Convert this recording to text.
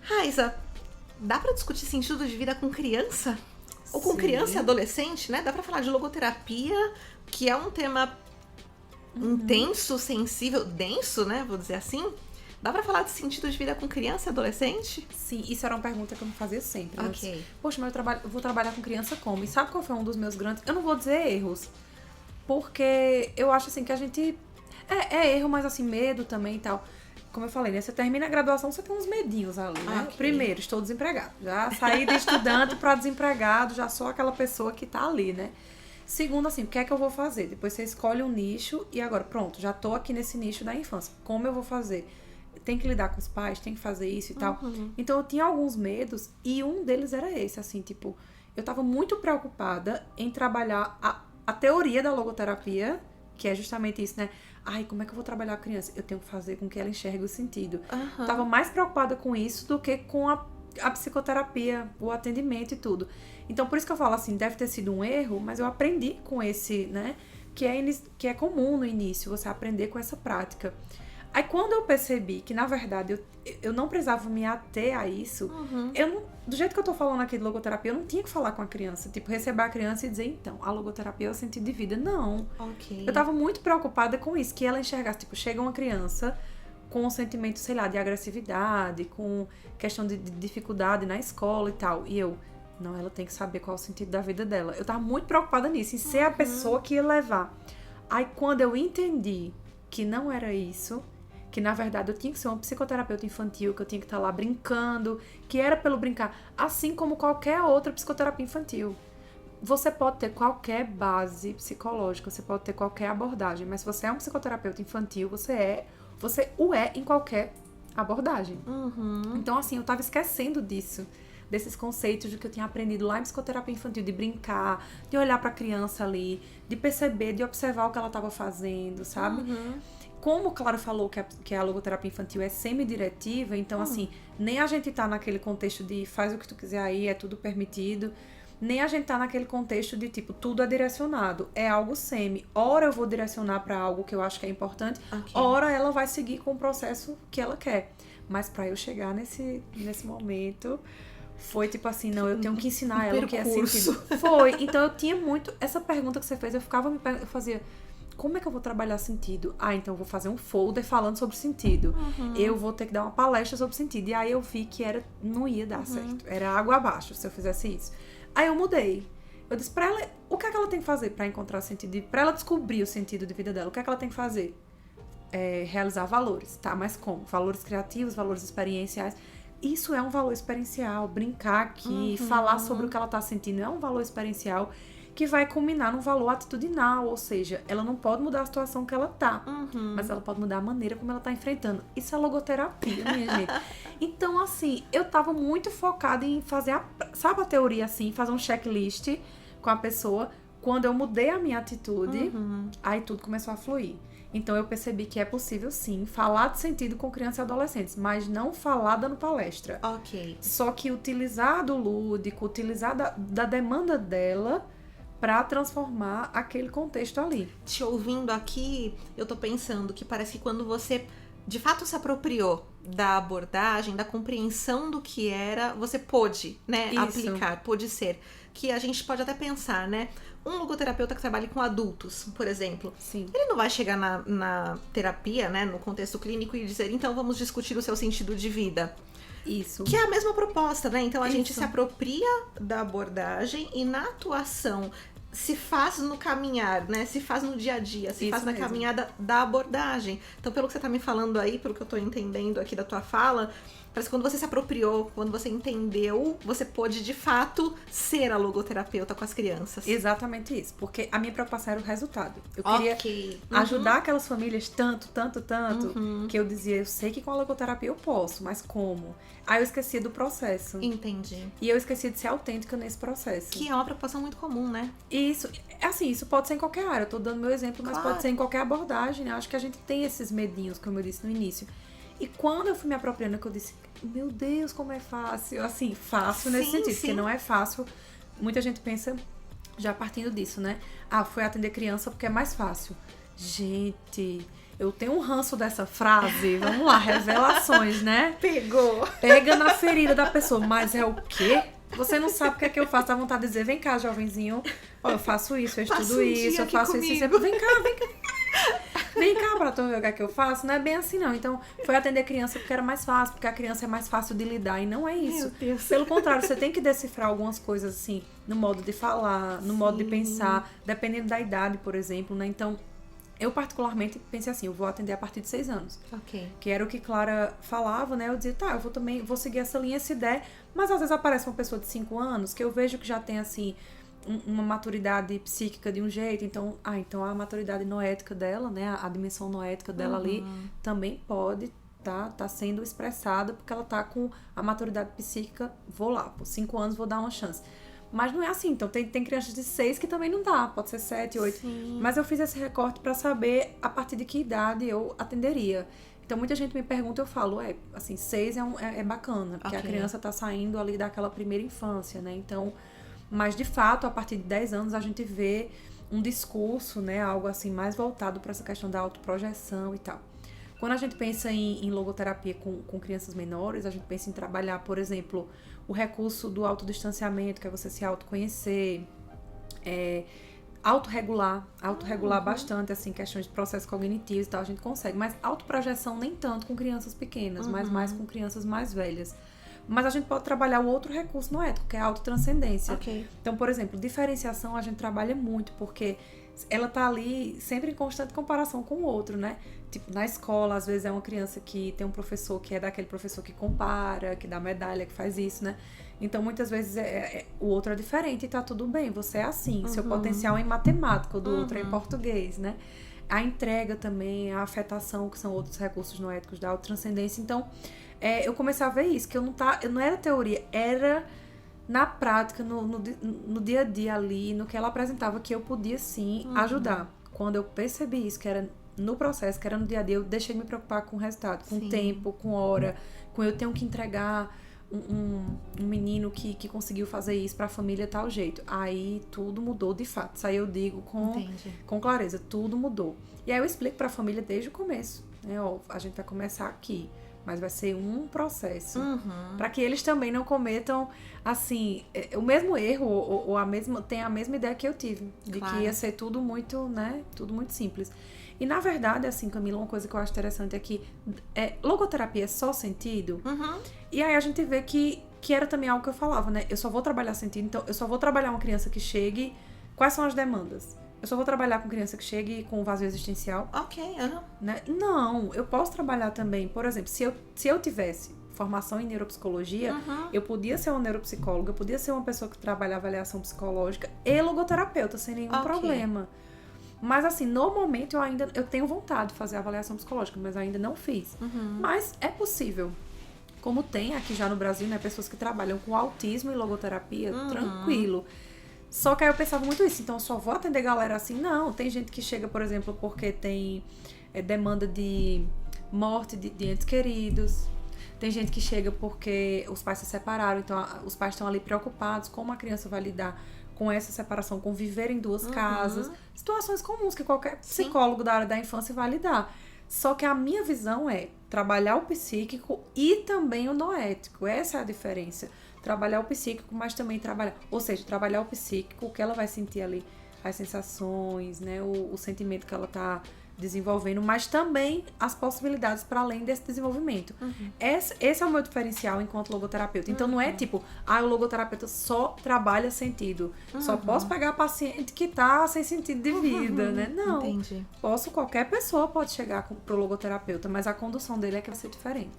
Raiza, dá pra discutir sentido de vida com criança? Ou com Sim. criança e adolescente, né? Dá pra falar de logoterapia, que é um tema intenso, sensível, denso, né? Vou dizer assim. Dá pra falar de sentido de vida com criança e adolescente? Sim, isso era uma pergunta que eu me fazia sempre. Né? Ok. Poxa, mas eu vou trabalhar com criança como? E sabe qual foi um dos meus grandes... Eu não vou dizer erros, porque eu acho assim que a gente... É erro, mas assim, medo também e tal. Como eu falei, né? Você termina a graduação, você tem uns medinhos ali, né? Ok. Primeiro, estou desempregado. Já saí de estudante para desempregado, já sou aquela pessoa que tá ali, né? Segundo, assim, o que é que eu vou fazer? Depois você escolhe um nicho e agora, pronto, já tô aqui nesse nicho da infância. Como eu vou fazer? Tem que lidar com os pais, tem que fazer isso e tal. Então, eu tinha alguns medos e um deles era esse, assim, tipo... Eu tava muito preocupada em trabalhar a teoria da logoterapia, que é justamente isso, né? Ai, como é que eu vou trabalhar a criança? Eu tenho que fazer com que ela enxergue o sentido. Tava mais preocupada com isso do que com a psicoterapia, o atendimento e tudo. Então, por isso que eu falo assim, deve ter sido um erro, mas eu aprendi com esse, né? Que é comum no início, você aprender com essa prática. Aí, quando eu percebi que, na verdade, eu não precisava me ater a isso, eu não, do jeito que eu tô falando aqui de logoterapia, eu não tinha que falar com a criança. Tipo, receber a criança e dizer, então, a logoterapia é o sentido de vida. Não. Ok. Eu tava muito preocupada com isso, que ela enxergasse, tipo, chega uma criança com um sentimento, sei lá, de agressividade, com questão de dificuldade na escola e tal. E eu, não, ela tem que saber qual é o sentido da vida dela. Eu tava muito preocupada nisso, em ser a pessoa que ia levar. Aí, quando eu entendi que não era isso, que na verdade eu tinha que ser uma psicoterapeuta infantil, que eu tinha que estar lá brincando, que era pelo brincar, assim como qualquer outra psicoterapia infantil. Você pode ter qualquer base psicológica, você pode ter qualquer abordagem, mas se você é um psicoterapeuta infantil, você o é em qualquer abordagem. Então, assim, eu tava esquecendo disso, desses conceitos do que eu tinha aprendido lá em psicoterapia infantil, de brincar, de olhar pra criança ali, de perceber, de observar o que ela tava fazendo, sabe? Como o Claro falou que a logoterapia infantil é semi-diretiva, então, assim, nem a gente tá naquele contexto de faz o que tu quiser aí, é tudo permitido, nem a gente tá naquele contexto de, tipo, tudo é direcionado. É algo semi. Ora eu vou direcionar pra algo que eu acho que é importante, ora ela vai seguir com o processo que ela quer. Mas pra eu chegar nesse momento, foi tipo assim, não, eu tenho que ensinar ela o que é sentido. Foi. Então eu tinha muito... Essa pergunta que você fez, eu fazia... Como é que eu vou trabalhar sentido? Ah, então eu vou fazer um folder falando sobre sentido. Eu vou ter que dar uma palestra sobre sentido. E aí eu vi que não ia dar certo. Era água abaixo se eu fizesse isso. Aí eu mudei. Eu disse pra ela, o que é que ela tem que fazer pra encontrar sentido? Pra ela descobrir o sentido de vida dela, o que é que ela tem que fazer? Realizar valores, tá? Mas como? Valores criativos, valores experienciais. Isso é um valor experiencial. Brincar aqui, falar sobre o que ela tá sentindo é um valor experiencial que vai culminar num valor atitudinal, ou seja, ela não pode mudar a situação que ela tá, mas ela pode mudar a maneira como ela tá enfrentando. Isso é logoterapia, minha gente. Então, assim, eu tava muito focada em fazer sabe a teoria, assim, fazer um checklist com a pessoa. Quando eu mudei a minha atitude, aí tudo começou a fluir. Então, eu percebi que é possível, sim, falar de sentido com crianças e adolescentes, mas não falar dando palestra. Ok. Só que utilizar do lúdico, utilizar da demanda dela pra transformar aquele contexto ali. Te ouvindo aqui, eu tô pensando que parece que quando você de fato se apropriou da abordagem, da compreensão do que era, você pôde, né, aplicar, pôde ser. Que a gente pode até pensar, né? Um logoterapeuta que trabalha com adultos, por exemplo, Sim. Ele não vai chegar na terapia, né, no contexto clínico e dizer, então vamos discutir o seu sentido de vida. Isso. Que é a mesma proposta, né? Então a gente se apropria da abordagem e na atuação se faz no caminhar, né? Se faz no dia a dia, se faz na caminhada da abordagem. Então, pelo que você tá me falando aí, pelo que eu tô entendendo aqui da tua fala, parece que quando você se apropriou, quando você entendeu, você pôde, de fato, ser a logoterapeuta com as crianças. Exatamente isso. Porque a minha preocupação era o resultado. Eu queria ajudar aquelas famílias tanto, que eu dizia, eu sei que com a logoterapia eu posso, mas como? Aí eu esquecia do processo. Entendi. E eu esquecia de ser autêntica nesse processo. Que é uma preocupação muito comum, né? Isso, assim, isso pode ser em qualquer área. Eu tô dando meu exemplo, mas pode ser em qualquer abordagem, né? Eu acho que a gente tem esses medinhos, como eu disse no início. E quando eu fui me apropriando, que eu disse, meu Deus, como é fácil. Assim, fácil nesse sentido, porque não é fácil. Muita gente pensa, já partindo disso, né? Ah, foi atender criança porque é mais fácil. Gente, eu tenho um ranço dessa frase. Vamos lá, revelações, né? Pegou. Pega na ferida da pessoa. Mas é o quê? Você não sabe o que é que eu faço. Dá vontade de dizer, vem cá, jovenzinho. Ó, eu faço isso, eu estudo isso, eu faço isso. Vem cá, vem cá. Vem cá pra tu ver o que é que eu faço. Não é bem assim, não. Então, foi atender criança porque era mais fácil, porque a criança é mais fácil de lidar. E não é isso. Meu Deus. Pelo contrário, você tem que decifrar algumas coisas, assim, no modo de falar, no modo de pensar, dependendo da idade, por exemplo, né? Então, eu particularmente pensei assim, eu vou atender a partir de 6 anos. Ok. Que era o que Clara falava, né? Eu dizia, tá, eu vou seguir essa linha, essa ideia. Mas às vezes aparece uma pessoa de 5 anos que eu vejo que já tem, assim, uma maturidade psíquica de um jeito. Então a maturidade noética dela, né? A dimensão noética dela ali também pode tá sendo expressada porque ela tá com a maturidade psíquica. Vou lá, por 5 anos vou dar uma chance. Mas não é assim, então tem crianças de 6 que também não dá, pode ser 7, 8. Sim. Mas eu fiz esse recorte pra saber a partir de que idade eu atenderia. Então muita gente me pergunta, eu falo, assim, 6 é bacana, porque a criança tá saindo ali daquela primeira infância, né? Então, mas de fato, a partir de 10 anos a gente vê um discurso, né, algo assim mais voltado para essa questão da autoprojeção e tal. Quando a gente pensa em logoterapia com crianças menores, a gente pensa em trabalhar, por exemplo, o recurso do autodistanciamento, que é você se autoconhecer, autorregular bastante, assim, questões de processos cognitivos e tal, a gente consegue. Mas autoprojeção nem tanto com crianças pequenas, mas mais com crianças mais velhas. Mas a gente pode trabalhar o outro recurso noético, que é a autotranscendência. Okay. Então, por exemplo, diferenciação a gente trabalha muito, porque ela tá ali sempre em constante comparação com o outro, né? Tipo, na escola, às vezes é uma criança que tem um professor que é daquele professor que compara, que dá medalha, que faz isso, né? Então, muitas vezes o outro é diferente e tá tudo bem, você é assim. Seu potencial é em matemática, o do outro é em português, né? A entrega também, a afetação, que são outros recursos noéticos da autotranscendência. Então, eu comecei a ver isso, que eu não era teoria, era na prática, no dia a dia ali, no que ela apresentava, que eu podia sim ajudar. Quando eu percebi isso, que era no processo, que era no dia a dia, eu deixei de me preocupar com o resultado, com tempo, com hora, com eu tenho que entregar um menino que conseguiu fazer isso pra família tal jeito. Aí tudo mudou de fato. Isso aí eu digo com clareza, tudo mudou. E aí eu explico pra família desde o começo, né? Ó, a gente vai começar aqui, mas vai ser um processo. Pra que eles também não cometam, assim, o mesmo erro ou tenha a mesma ideia que eu tive. De que ia ser tudo muito, né? Tudo muito simples. E, na verdade, assim, Camila, uma coisa que eu acho interessante é que logoterapia é só sentido. E aí a gente vê que era também algo que eu falava, né? Eu só vou trabalhar sentido, então eu só vou trabalhar uma criança que chegue. Quais são as demandas? Eu só vou trabalhar com criança que chegue com vazio existencial. Ok, né? Não, eu posso trabalhar também. Por exemplo, se eu tivesse formação em neuropsicologia, eu podia ser uma neuropsicóloga, eu podia ser uma pessoa que trabalha avaliação psicológica e logoterapeuta, sem nenhum problema. Mas assim, no momento eu tenho vontade de fazer avaliação psicológica, mas ainda não fiz. Mas é possível. Como tem aqui já no Brasil, né, pessoas que trabalham com autismo e logoterapia, tranquilo. Só que aí eu pensava muito isso, então eu só vou atender galera assim? Não, tem gente que chega, por exemplo, porque tem demanda de morte de entes queridos. Tem gente que chega porque os pais se separaram, então os pais estão ali preocupados como a criança vai lidar com essa separação, com viver em duas casas. Situações comuns que qualquer psicólogo da área da infância vai lidar. Só que a minha visão é trabalhar o psíquico e também o noético. Essa é a diferença. Trabalhar o psíquico, mas também trabalhar o psíquico, o que ela vai sentir ali, as sensações, né, o sentimento que ela tá desenvolvendo, mas também as possibilidades para além desse desenvolvimento. Esse é o meu diferencial enquanto logoterapeuta. Então não é tipo, o logoterapeuta só trabalha sentido. Só posso pegar paciente que tá sem sentido de vida, né? Não. Entendi. Qualquer pessoa pode chegar pro logoterapeuta, mas a condução dele é que vai ser diferente.